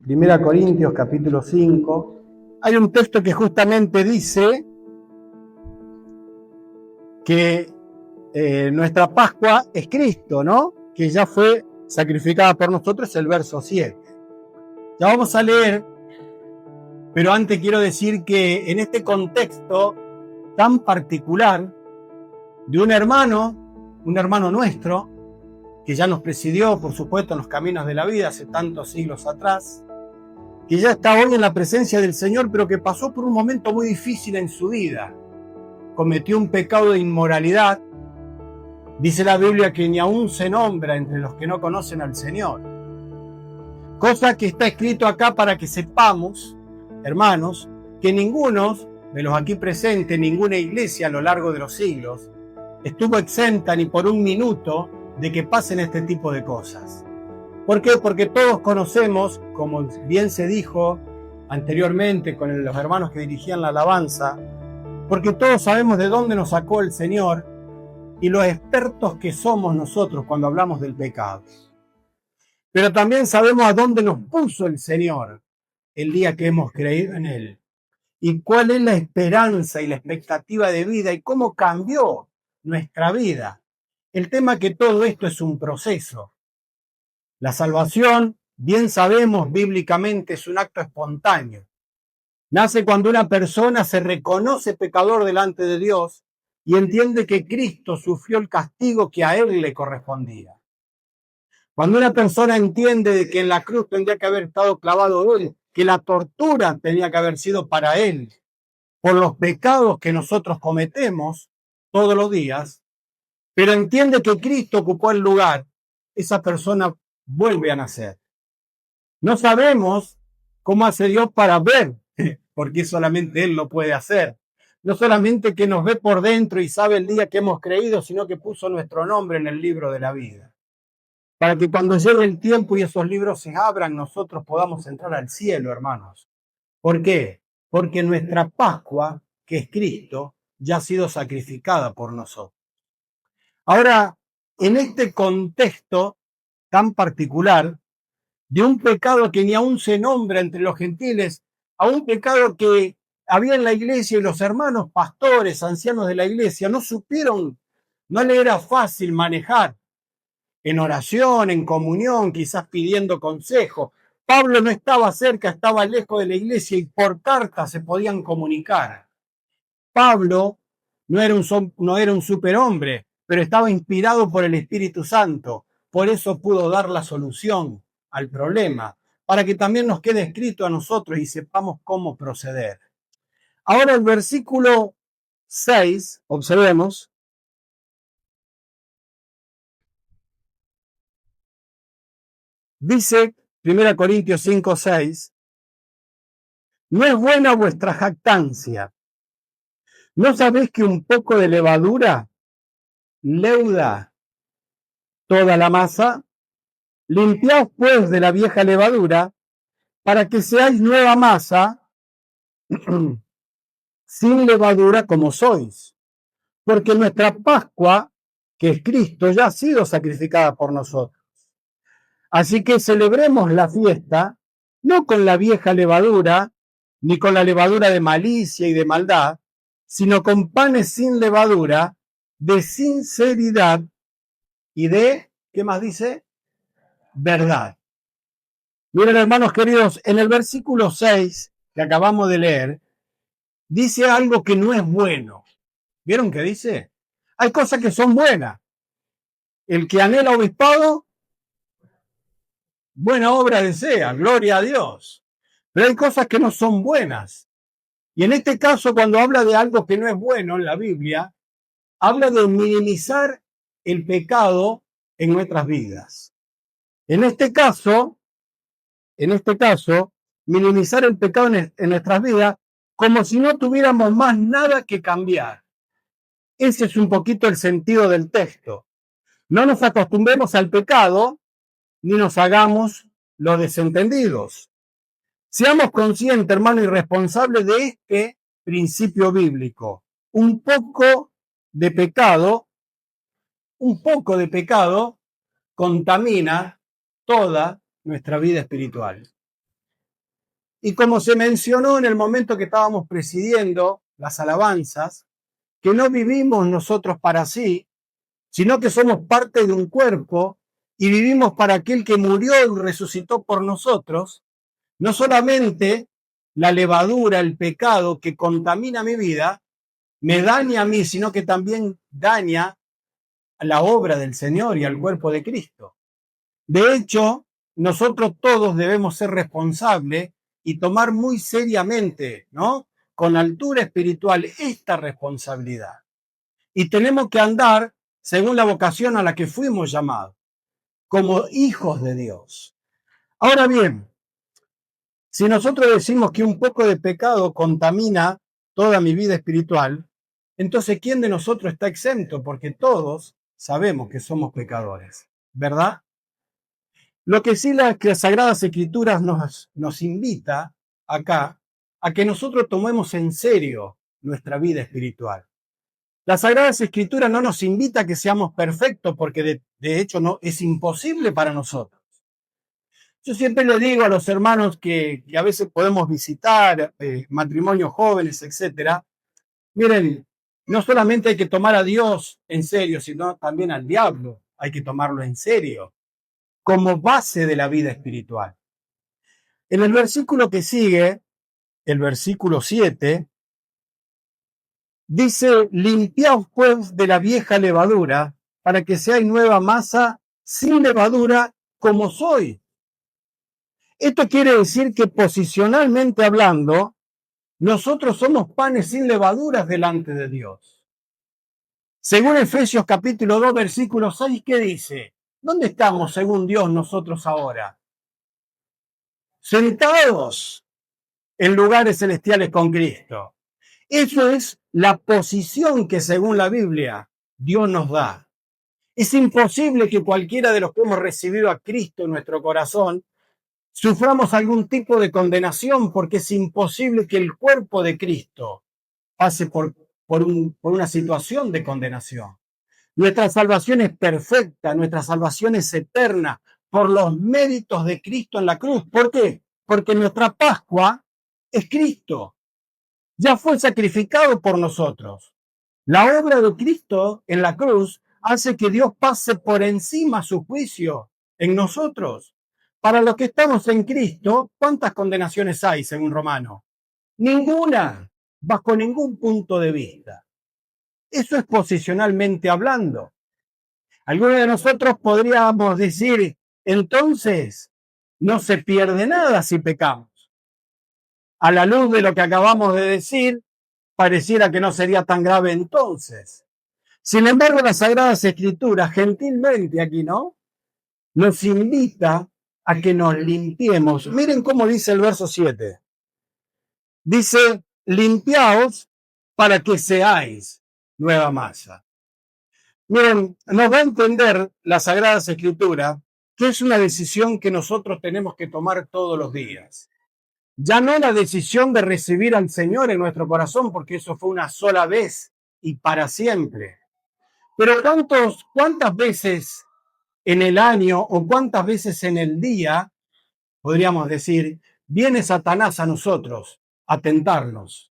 Primera Corintios capítulo 5, hay un texto que justamente dice que nuestra Pascua es Cristo, ¿no? Que ya fue sacrificada por nosotros, el verso 7. Ya vamos a leer, pero antes quiero decir que en este contexto tan particular de un hermano nuestro, que ya nos presidió, por supuesto, en los caminos de la vida hace tantos siglos atrás, que ya está hoy en la presencia del Señor, pero que pasó por un momento muy difícil en su vida. Cometió un pecado de inmoralidad. Dice la Biblia que ni aún se nombra entre los que no conocen al Señor. Cosa que está escrito acá para que sepamos, hermanos, que ninguno de los aquí presentes, ninguna iglesia a lo largo de los siglos, estuvo exenta ni por un minuto de que pasen este tipo de cosas. ¿Por qué? Porque todos conocemos, como bien se dijo anteriormente con los hermanos que dirigían la alabanza, porque todos sabemos de dónde nos sacó el Señor y los expertos que somos nosotros cuando hablamos del pecado. Pero también sabemos a dónde nos puso el Señor el día que hemos creído en Él. Y cuál es la esperanza y la expectativa de vida y cómo cambió nuestra vida. El tema es que todo esto es un proceso. La salvación, bien sabemos bíblicamente, es un acto espontáneo. Nace cuando una persona se reconoce pecador delante de Dios y entiende que Cristo sufrió el castigo que a él le correspondía. Cuando una persona entiende de que en la cruz tendría que haber estado clavado él, que la tortura tenía que haber sido para él, por los pecados que nosotros cometemos todos los días, pero entiende que Cristo ocupó el lugar, esa persona vuelve a nacer. No sabemos cómo hace Dios para ver, porque solamente Él lo puede hacer. No solamente que nos ve por dentro y sabe el día que hemos creído, sino que puso nuestro nombre en el libro de la vida. Para que cuando llegue el tiempo y esos libros se abran, nosotros podamos entrar al cielo, hermanos. ¿Por qué? Porque nuestra Pascua, que es Cristo, ya ha sido sacrificada por nosotros. Ahora, en este contexto tan particular, de un pecado que ni aún se nombra entre los gentiles, a un pecado que había en la iglesia y los hermanos pastores, ancianos de la iglesia, no supieron, no le era fácil manejar en oración, en comunión, quizás pidiendo consejo. Pablo no estaba cerca, estaba lejos de la iglesia y por carta se podían comunicar. Pablo no era un superhombre, pero estaba inspirado por el Espíritu Santo. Por eso pudo dar la solución al problema, para que también nos quede escrito a nosotros y sepamos cómo proceder. Ahora el versículo 6, observemos. Dice 1 Corintios 5, 6, no es buena vuestra jactancia. ¿No sabéis que un poco de levadura leuda toda la masa? Limpiaos pues de la vieja levadura para que seáis nueva masa sin levadura como sois. Porque nuestra Pascua, que es Cristo, ya ha sido sacrificada por nosotros. Así que celebremos la fiesta, no con la vieja levadura, ni con la levadura de malicia y de maldad, sino con panes sin levadura, de sinceridad y de, ¿qué más dice? Verdad. Miren, hermanos queridos, en el versículo 6 que acabamos de leer, dice algo que no es bueno. ¿Vieron qué dice? Hay cosas que son buenas. El que anhela obispado, buena obra desea, gloria a Dios. Pero hay cosas que no son buenas. Y en este caso, cuando habla de algo que no es bueno en la Biblia, habla de minimizar el pecado en nuestras vidas. En este caso, minimizar el pecado en nuestras vidas como si no tuviéramos más nada que cambiar. Ese es un poquito el sentido del texto. No nos acostumbremos al pecado ni nos hagamos los desentendidos. Seamos conscientes, hermano, y responsables de este principio bíblico. Un poco de pecado contamina toda nuestra vida espiritual. Y como se mencionó en el momento que estábamos presidiendo las alabanzas, que no vivimos nosotros para sí, sino que somos parte de un cuerpo y vivimos para aquel que murió y resucitó por nosotros, no solamente la levadura, el pecado que contamina mi vida, me daña a mí, sino que también daña a la obra del Señor y al cuerpo de Cristo. De hecho, nosotros todos debemos ser responsables y tomar muy seriamente, ¿no? Con altura espiritual esta responsabilidad. Y tenemos que andar según la vocación a la que fuimos llamados, como hijos de Dios. Ahora bien, si nosotros decimos que un poco de pecado contamina toda mi vida espiritual, entonces ¿quién de nosotros está exento? Porque todos sabemos que somos pecadores, ¿verdad? Lo que sí las Sagradas Escrituras nos invita acá a que nosotros tomemos en serio nuestra vida espiritual. Las Sagradas Escrituras no nos invita a que seamos perfectos porque de hecho no es imposible para nosotros. Yo siempre le digo a los hermanos que a veces podemos visitar matrimonios jóvenes, etcétera. Miren, no solamente hay que tomar a Dios en serio, sino también al diablo hay que tomarlo en serio como base de la vida espiritual. En el versículo que sigue, el versículo 7, dice, limpiaos pues de la vieja levadura para que seáis nueva masa sin levadura como soy. Esto quiere decir que posicionalmente hablando, nosotros somos panes sin levaduras delante de Dios. Según Efesios capítulo 2, versículo 6, ¿qué dice? ¿Dónde estamos según Dios nosotros ahora? Sentados en lugares celestiales con Cristo. Eso es la posición que según la Biblia Dios nos da. Es imposible que cualquiera de los que hemos recibido a Cristo en nuestro corazón suframos algún tipo de condenación porque es imposible que el cuerpo de Cristo pase por una situación de condenación. Nuestra salvación es perfecta, nuestra salvación es eterna por los méritos de Cristo en la cruz. ¿Por qué? Porque nuestra Pascua es Cristo. Ya fue sacrificado por nosotros. La obra de Cristo en la cruz hace que Dios pase por encima su juicio en nosotros. Para los que estamos en Cristo, ¿cuántas condenaciones hay según Romano? Ninguna, bajo ningún punto de vista. Eso es posicionalmente hablando. Algunos de nosotros podríamos decir, entonces, no se pierde nada si pecamos. A la luz de lo que acabamos de decir, pareciera que no sería tan grave entonces. Sin embargo, las Sagradas Escrituras, gentilmente aquí, ¿no? Nos invita a que nos limpiemos. Miren cómo dice el verso 7. Dice, limpiaos para que seáis nueva masa. Miren, nos va a entender las Sagradas Escrituras que es una decisión que nosotros tenemos que tomar todos los días. Ya no la decisión de recibir al Señor en nuestro corazón, porque eso fue una sola vez y para siempre. Pero ¿cuántas veces en el año o cuántas veces en el día, podríamos decir, viene Satanás a nosotros a tentarnos,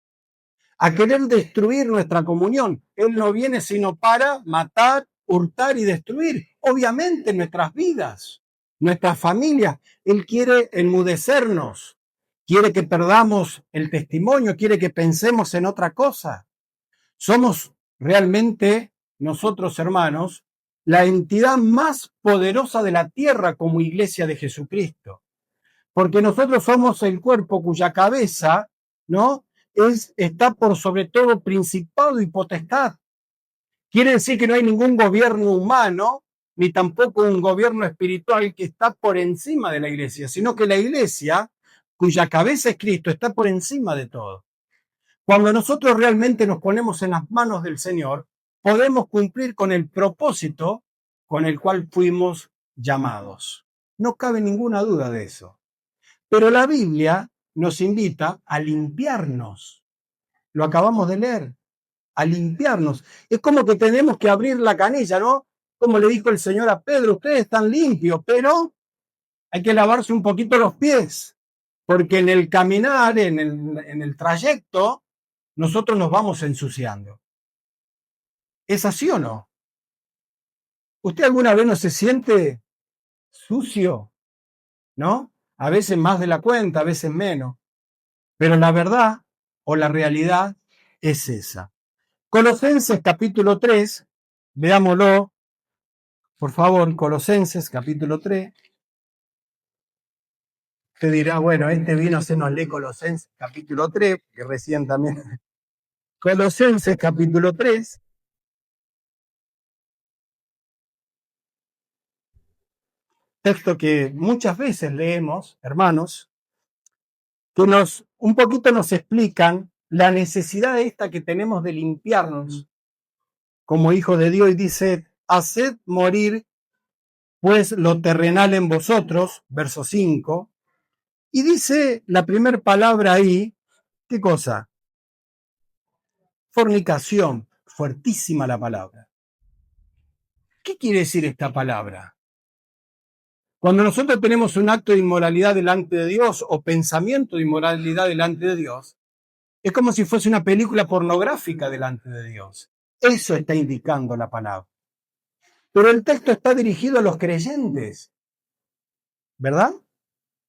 a querer destruir nuestra comunión? Él no viene sino para matar, hurtar y destruir, obviamente nuestras vidas, nuestras familias. Él quiere enmudecernos, quiere que perdamos el testimonio, quiere que pensemos en otra cosa. Somos realmente nosotros, hermanos, la entidad más poderosa de la tierra como iglesia de Jesucristo. Porque nosotros somos el cuerpo cuya cabeza, ¿no? Está por sobre todo principado y potestad. Quiere decir que no hay ningún gobierno humano, ni tampoco un gobierno espiritual que está por encima de la iglesia, sino que la iglesia, cuya cabeza es Cristo, está por encima de todo. Cuando nosotros realmente nos ponemos en las manos del Señor, podemos cumplir con el propósito con el cual fuimos llamados. No cabe ninguna duda de eso. Pero la Biblia nos invita a limpiarnos. Lo acabamos de leer, a limpiarnos. Es como que tenemos que abrir la canilla, ¿no? Como le dijo el Señor a Pedro, ustedes están limpios, pero hay que lavarse un poquito los pies, porque en el caminar, en el trayecto, nosotros nos vamos ensuciando. ¿Es así o no? ¿Usted alguna vez no se siente sucio? ¿No? A veces más de la cuenta, a veces menos. Pero la verdad o la realidad es esa. Colosenses capítulo 3, veámoslo, por favor, Colosenses capítulo 3. Usted dirá, bueno, este vino se nos lee Colosenses capítulo 3, que recién también. Colosenses capítulo 3, texto que muchas veces leemos, hermanos, que un poquito nos explican la necesidad esta que tenemos de limpiarnos como hijos de Dios, y dice, haced morir pues lo terrenal en vosotros, verso 5, y dice la primera palabra ahí, ¿qué cosa? Fornicación, fuertísima la palabra. ¿Qué quiere decir esta palabra? Cuando nosotros tenemos un acto de inmoralidad delante de Dios o pensamiento de inmoralidad delante de Dios, es como si fuese una película pornográfica delante de Dios. Eso está indicando la palabra. Pero el texto está dirigido a los creyentes, ¿verdad?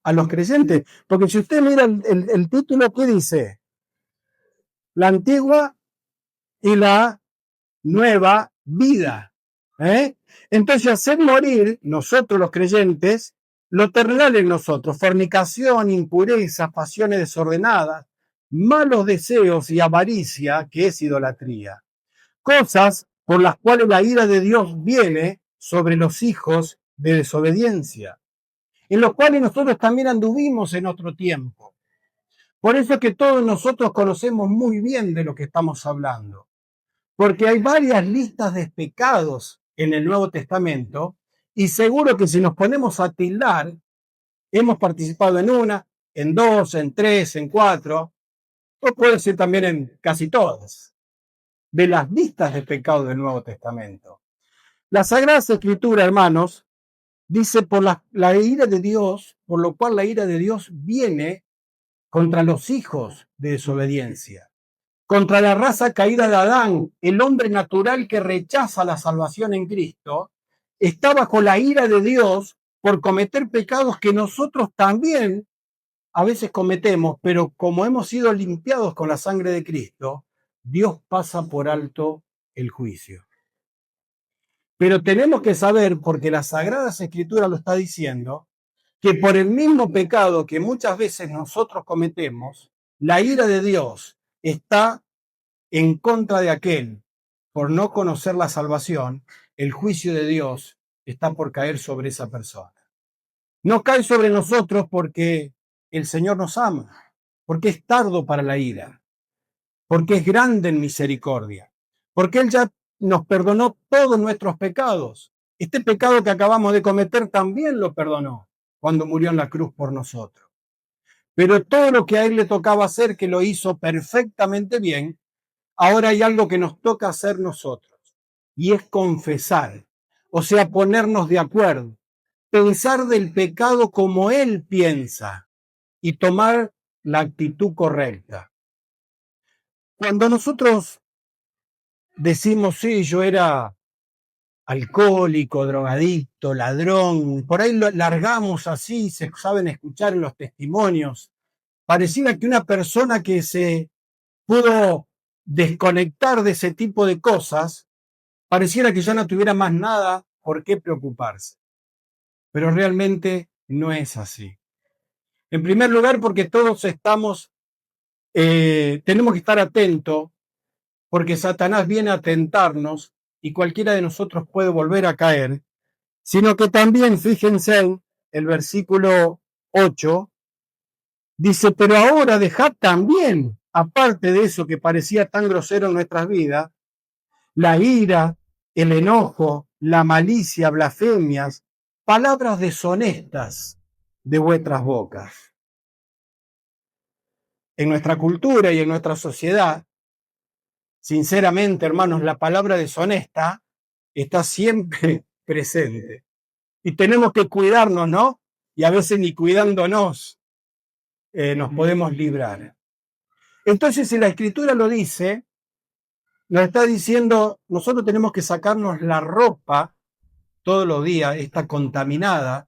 A los creyentes. Porque si usted mira el título, ¿qué dice? La antigua y la nueva vida. Entonces, hacer morir nosotros los creyentes lo terrenal en nosotros, fornicación, impureza, pasiones desordenadas, malos deseos y avaricia, que es idolatría. Cosas por las cuales la ira de Dios viene sobre los hijos de desobediencia, en los cuales nosotros también anduvimos en otro tiempo. Por eso es que todos nosotros conocemos muy bien de lo que estamos hablando, porque hay varias listas de pecados en el Nuevo Testamento y seguro que si nos ponemos a tildar, hemos participado en una, en dos, en tres, en cuatro, o puede ser también en casi todas, de las listas de pecados del Nuevo Testamento. La Sagrada Escritura, hermanos, dice por la ira de Dios, por lo cual la ira de Dios viene contra los hijos de desobediencia, contra la raza caída de Adán, el hombre natural que rechaza la salvación en Cristo, está bajo la ira de Dios por cometer pecados que nosotros también a veces cometemos, pero como hemos sido limpiados con la sangre de Cristo, Dios pasa por alto el juicio. Pero tenemos que saber, porque las Sagradas Escrituras lo está diciendo, que por el mismo pecado que muchas veces nosotros cometemos, la ira de Dios está en contra de aquel por no conocer la salvación. El juicio de Dios está por caer sobre esa persona. No cae sobre nosotros porque el Señor nos ama, porque es tardo para la ira, porque es grande en misericordia, porque Él ya nos perdonó todos nuestros pecados. Este pecado que acabamos de cometer también lo perdonó cuando murió en la cruz por nosotros. Pero todo lo que a Él le tocaba hacer, que lo hizo perfectamente bien, ahora hay algo que nos toca hacer nosotros, y es confesar, o sea, ponernos de acuerdo, pensar del pecado como Él piensa y tomar la actitud correcta. Cuando nosotros decimos, sí, yo era alcohólico, drogadicto, ladrón, por ahí lo largamos así, se saben escuchar en los testimonios, pareciera que una persona que se pudo desconectar de ese tipo de cosas, pareciera que ya no tuviera más nada por qué preocuparse. Pero realmente no es así. En primer lugar, porque todos tenemos que estar atentos, porque Satanás viene a tentarnos y cualquiera de nosotros puede volver a caer, sino que también, fíjense en el versículo 8, dice, pero ahora dejad también, aparte de eso que parecía tan grosero en nuestras vidas, la ira, el enojo, la malicia, blasfemias, palabras deshonestas de vuestras bocas. En nuestra cultura y en nuestra sociedad, sinceramente, hermanos, la palabra deshonesta está siempre presente. Y tenemos que cuidarnos, ¿no? Y a veces ni cuidándonos. nos podemos librar. Entonces, si la Escritura lo dice, nos está diciendo, nosotros tenemos que sacarnos la ropa todos los días, está contaminada,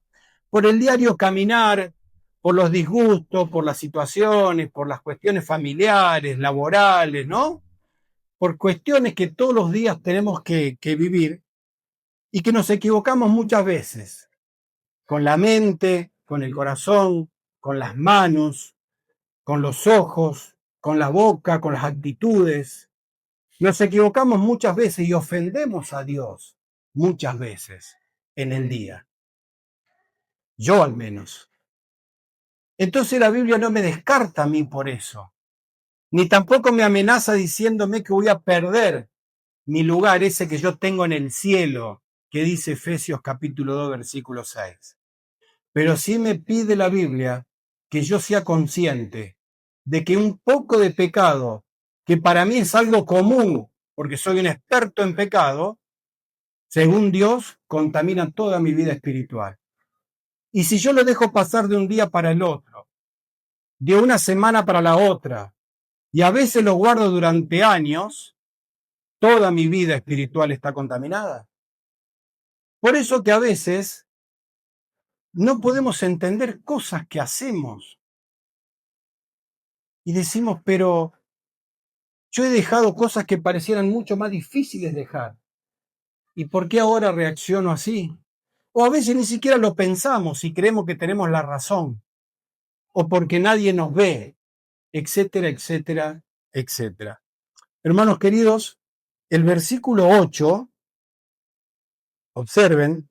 por el diario caminar, por los disgustos, por las situaciones, por las cuestiones familiares, laborales, ¿no? Por cuestiones que todos los días tenemos que vivir y que nos equivocamos muchas veces, con la mente, con el corazón, con las manos, con los ojos, con la boca, con las actitudes. Nos equivocamos muchas veces y ofendemos a Dios muchas veces en el día. Yo al menos. Entonces la Biblia no me descarta a mí por eso, ni tampoco me amenaza diciéndome que voy a perder mi lugar, ese que yo tengo en el cielo, que dice Efesios capítulo 2, versículo 6. Pero sí me pide la Biblia que yo sea consciente de que un poco de pecado, que para mí es algo común, porque soy un experto en pecado, según Dios, contamina toda mi vida espiritual. Y si yo lo dejo pasar de un día para el otro, de una semana para la otra, y a veces lo guardo durante años, toda mi vida espiritual está contaminada. Por eso que a veces no podemos entender cosas que hacemos. Y decimos, pero yo he dejado cosas que parecieran mucho más difíciles dejar. ¿Y por qué ahora reacciono así? O a veces ni siquiera lo pensamos y creemos que tenemos la razón. O porque nadie nos ve, etcétera, etcétera, etcétera. Hermanos queridos, el versículo 8, observen,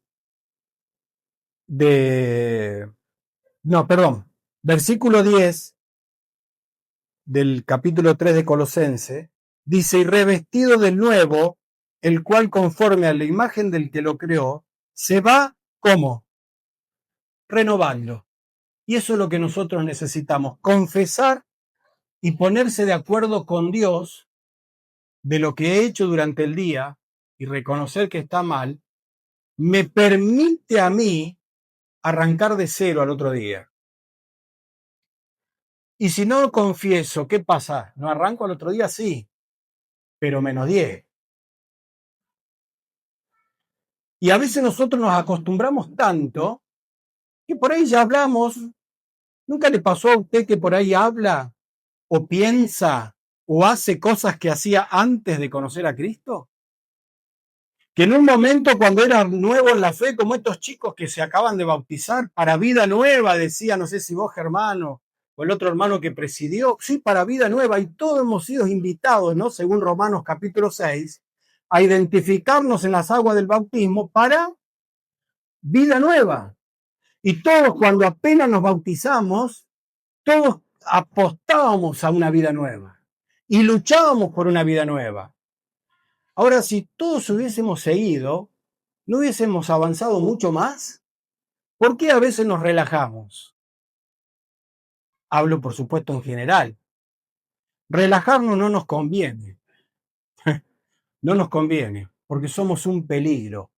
versículo 10 del capítulo 3 de Colosense, dice, y revestido del nuevo, el cual conforme a la imagen del que lo creó, se va, ¿cómo? Renovando. Y eso es lo que nosotros necesitamos, confesar y ponerse de acuerdo con Dios de lo que he hecho durante el día y reconocer que está mal, me permite a mí arrancar de cero al otro día. Y si no confieso, ¿qué pasa? ¿No arranco al otro día? Sí, pero menos 10. Y a veces nosotros nos acostumbramos tanto que por ahí ya hablamos. ¿Nunca le pasó a usted que por ahí habla o piensa o hace cosas que hacía antes de conocer a Cristo? Que en un momento cuando era nuevo en la fe, como estos chicos que se acaban de bautizar, para vida nueva, decía, no sé si vos, hermano, o el otro hermano que presidió, sí, para vida nueva, y todos hemos sido invitados, ¿no? Según Romanos capítulo 6, a identificarnos en las aguas del bautismo para vida nueva. Y todos cuando apenas nos bautizamos, todos apostábamos a una vida nueva y luchábamos por una vida nueva. Ahora, si todos hubiésemos seguido, ¿no hubiésemos avanzado mucho más? ¿Por qué a veces nos relajamos? Hablo, por supuesto, en general. Relajarnos no nos conviene. No nos conviene, porque somos un peligro.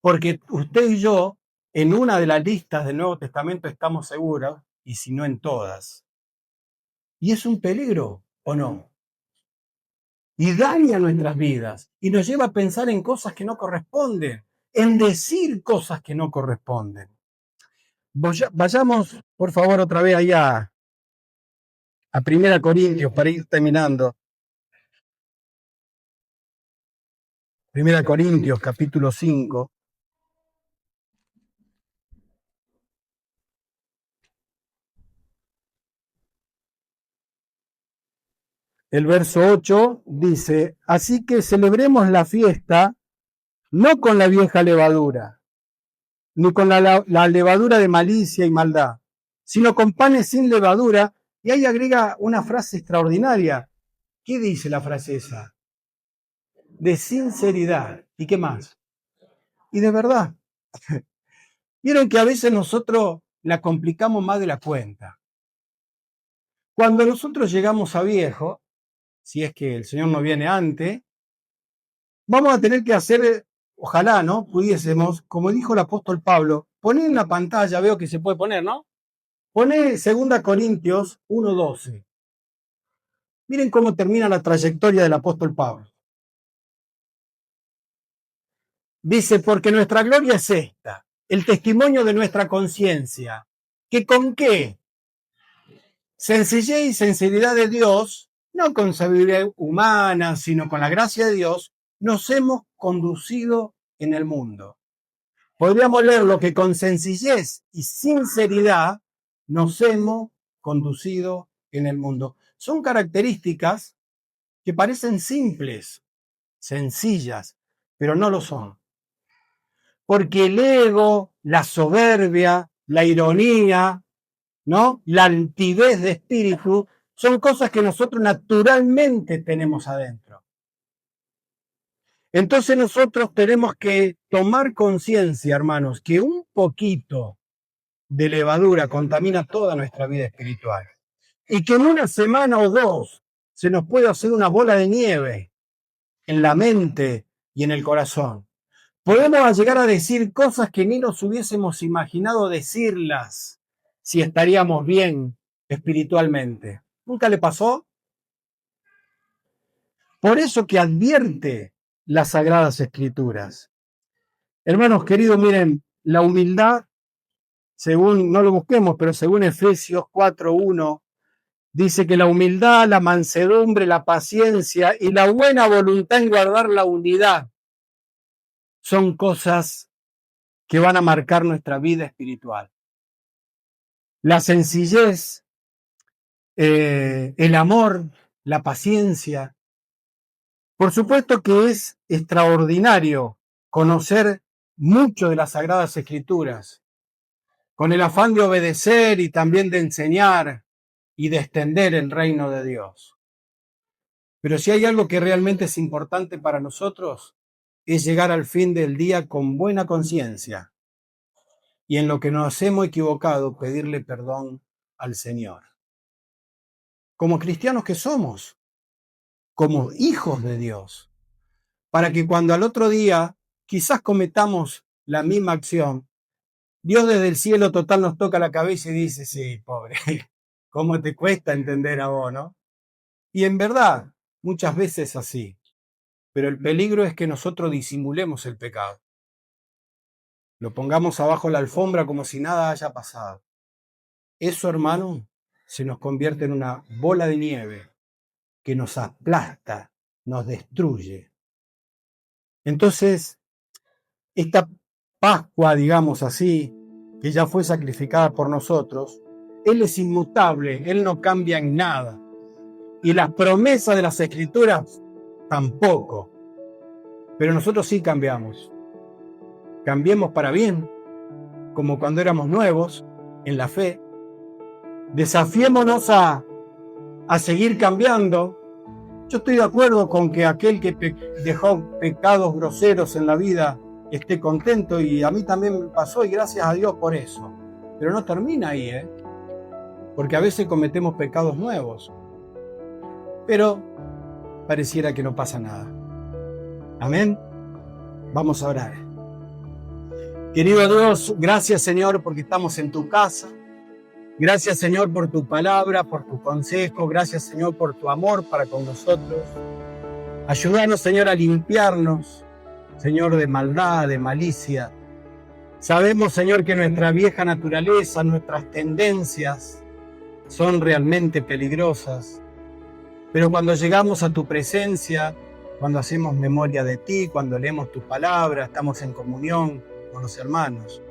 Porque usted y yo, en una de las listas del Nuevo Testamento estamos seguros, y si no en todas. ¿Y es un peligro o no? Y daña nuestras vidas y nos lleva a pensar en cosas que no corresponden, en decir cosas que no corresponden. Vayamos, por favor, otra vez ahí a 1 Corintios para ir terminando. 1 Corintios, capítulo 5. El verso 8 dice, así que celebremos la fiesta no con la vieja levadura, ni con la levadura de malicia y maldad, sino con panes sin levadura. Y ahí agrega una frase extraordinaria. ¿Qué dice la frase esa? De sinceridad. ¿Y qué más? Y de verdad. Vieron que a veces nosotros la complicamos más de la cuenta. Cuando nosotros llegamos a viejo, si es que el Señor no viene antes, vamos a tener que hacer, ojalá, ¿no? Pudiésemos, como dijo el apóstol Pablo, poner en la pantalla, veo que se puede poner, ¿no? Poné 2 Corintios 1:12. Miren cómo termina la trayectoria del apóstol Pablo. Dice, porque nuestra gloria es esta, el testimonio de nuestra conciencia, que con qué sencillez y sinceridad de Dios, no con sabiduría humana, sino con la gracia de Dios, nos hemos conducido en el mundo. Podríamos leerlo que con sencillez y sinceridad nos hemos conducido en el mundo. Son características que parecen simples, sencillas, pero no lo son. Porque el ego, la soberbia, la ironía, ¿no? La altivez de espíritu son cosas que nosotros naturalmente tenemos adentro. Entonces nosotros tenemos que tomar conciencia, hermanos, que un poquito de levadura contamina toda nuestra vida espiritual. Y que en una semana o 2 se nos puede hacer una bola de nieve en la mente y en el corazón. Podemos llegar a decir cosas que ni nos hubiésemos imaginado decirlas si estaríamos bien espiritualmente. ¿Nunca le pasó? Por eso que advierte las Sagradas Escrituras. Hermanos queridos, miren, la humildad, según, no lo busquemos, pero según Efesios 4:1, dice que la humildad, la mansedumbre, la paciencia y la buena voluntad en guardar la unidad son cosas que van a marcar nuestra vida espiritual. La sencillez, el amor, la paciencia. Por supuesto que es extraordinario conocer mucho de las Sagradas Escrituras, con el afán de obedecer y también de enseñar y de extender el reino de Dios. Pero si hay algo que realmente es importante para nosotros, es llegar al fin del día con buena conciencia y en lo que nos hemos equivocado, pedirle perdón al Señor. Como cristianos que somos, como hijos de Dios, para que cuando al otro día quizás cometamos la misma acción, Dios desde el cielo total nos toca la cabeza y dice, sí, pobre, ¿cómo te cuesta entender a vos, no? Y en verdad, muchas veces así, pero el peligro es que nosotros disimulemos el pecado. Lo pongamos abajo la alfombra como si nada haya pasado. Eso, hermano, se nos convierte en una bola de nieve que nos aplasta, nos destruye. Entonces, esta Pascua, digamos así, que ya fue sacrificada por nosotros, Él es inmutable, Él no cambia en nada. Y las promesas de las Escrituras tampoco. Pero nosotros sí cambiamos. Cambiemos para bien, como cuando éramos nuevos en la fe. Desafiémonos a seguir cambiando. Yo estoy de acuerdo con que aquel que dejó pecados groseros en la vida esté contento, y a mí también me pasó, y gracias a Dios por eso. Pero no termina ahí, porque a veces cometemos pecados nuevos. Pero pareciera que no pasa nada. Amén. Vamos a orar. Querido Dios, gracias Señor porque estamos en tu casa. Gracias Señor por tu palabra, por tu consejo. Gracias Señor por tu amor para con nosotros. Ayúdanos Señor a limpiarnos, Señor, de maldad, de malicia. Sabemos Señor que nuestra vieja naturaleza, nuestras tendencias son realmente peligrosas. Pero cuando llegamos a tu presencia, cuando hacemos memoria de ti, cuando leemos tu palabra, estamos en comunión con los hermanos,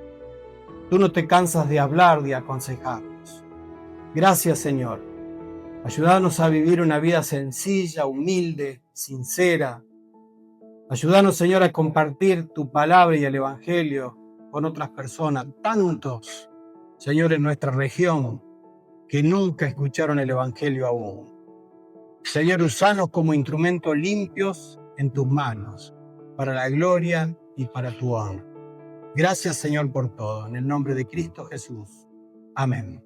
tú no te cansas de hablar, de aconsejarnos. Gracias, Señor. Ayúdanos a vivir una vida sencilla, humilde, sincera. Ayúdanos, Señor, a compartir tu palabra y el Evangelio con otras personas. Tantos, Señor, en nuestra región que nunca escucharon el Evangelio aún. Señor, usanos como instrumentos limpios en tus manos, para la gloria y para tu honra. Gracias, Señor, por todo. En el nombre de Cristo Jesús. Amén.